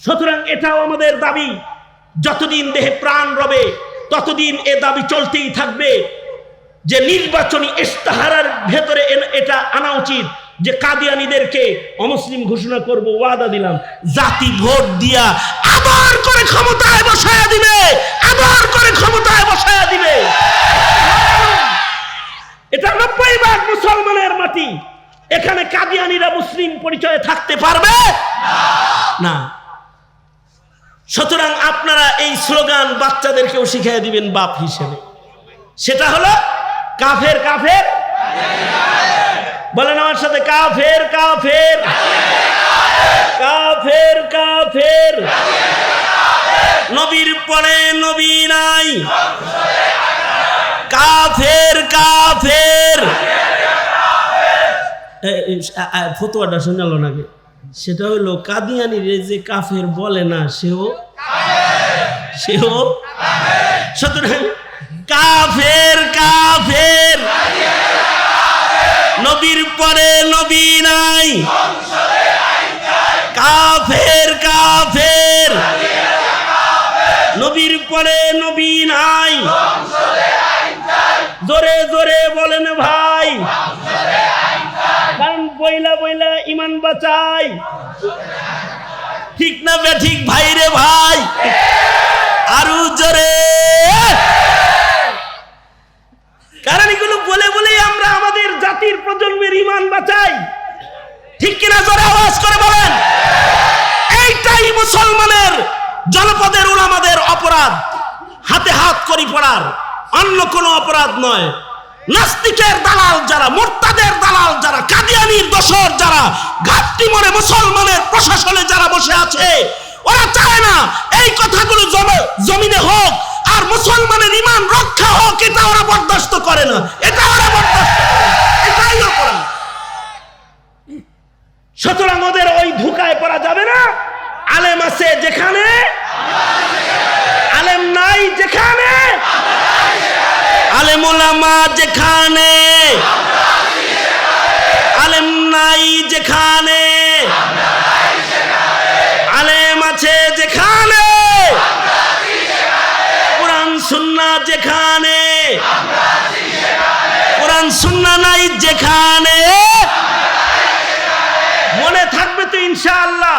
সুতরাং এটাও আমাদের দাবি, যতদিন দেহে প্রাণ রবে ততদিন এ দাবি চলতেই থাকবে যে নির্বাচনী ইশতেহারের ভেতরে এটা আনা উচিত যে কাদিয়ানীদেরকে অমুসলিম ঘোষণা করব, ওয়াদা দিলাম, জাতি ভোট দিয়া আবার করে ক্ষমতায় বসায়া দিবে, আবার করে ক্ষমতায় বসায়া দিবে। এটা 90% মুসলমানের মাটি, এখানে কাদিয়ানীরা মুসলিম পরিচয়ে থাকতে পারবে না। সুতরাং আপনারা এই স্লোগান বাচ্চাদেরকেও শিখিয়ে দিবেন বাপ হিসেবে, সেটা হলো কাফের কাফের, বলেন আমার সাথে, কাফের কাফের কাফের কাফের, নবীর পরে নবী নাই, কাফের কাফের। ফতোয়াটা শোনালো নাকি? সেটা হলো কাদিয়ানীর যে কাফের বলে না সেও সুতরাং কাফের কাফের, নবীর পরে নবী নাই, কাফের কাফের, নবীর পরে নবী নাই। জোরে জোরে বলেন ভাই, কারণ বইলা বইলা ইমান বাঁচাই, ঠিক না বেঠিক ভাই রে ভাই? আরো জোরে, কারণ এগুলো বলে বলে আমরা আমাদের জাতির প্রজন্মের ইমান বাঁচাই, ঠিক কিনা? জোরে আওয়াজ করে বলেন। এইটাই মুসলমানের জনপদের উলামাদের অপরাধ, হাতে হাত করি পড়ার, অন্য কোনো অপরাধ নয়। নাস্তিকের দালাল যারা, মুরতাদের দালাল যারা, কাদিয়ানীর দোসর যারা, ঘাটতি মনে মুসলমানের প্রশাসনে যারা বসে আছে, ওরা চায় না এই কথাগুলো জমিনে হোক আর মুসলমানের ঈমান রক্ষা হোক। এটা ওরা বরদাস্ত করে না, এটা ওরা বরদাস্ত করে, এটাই অপরাধ। সুতরাং ওদের ওই ধোঁকায় পড়া যাবে না। আলেম আছে যেখানে, আলেম নাই যেখানে, আলেম ওলামা যেখানে, আলেম নাই যেখানে, আলেম আছে যেখানে, কোরআন সুন্নাহ যেখানে, কোরআন সুন্নাহ নাই যেখানে, মনে থাকবে তো ইনশাআল্লাহ।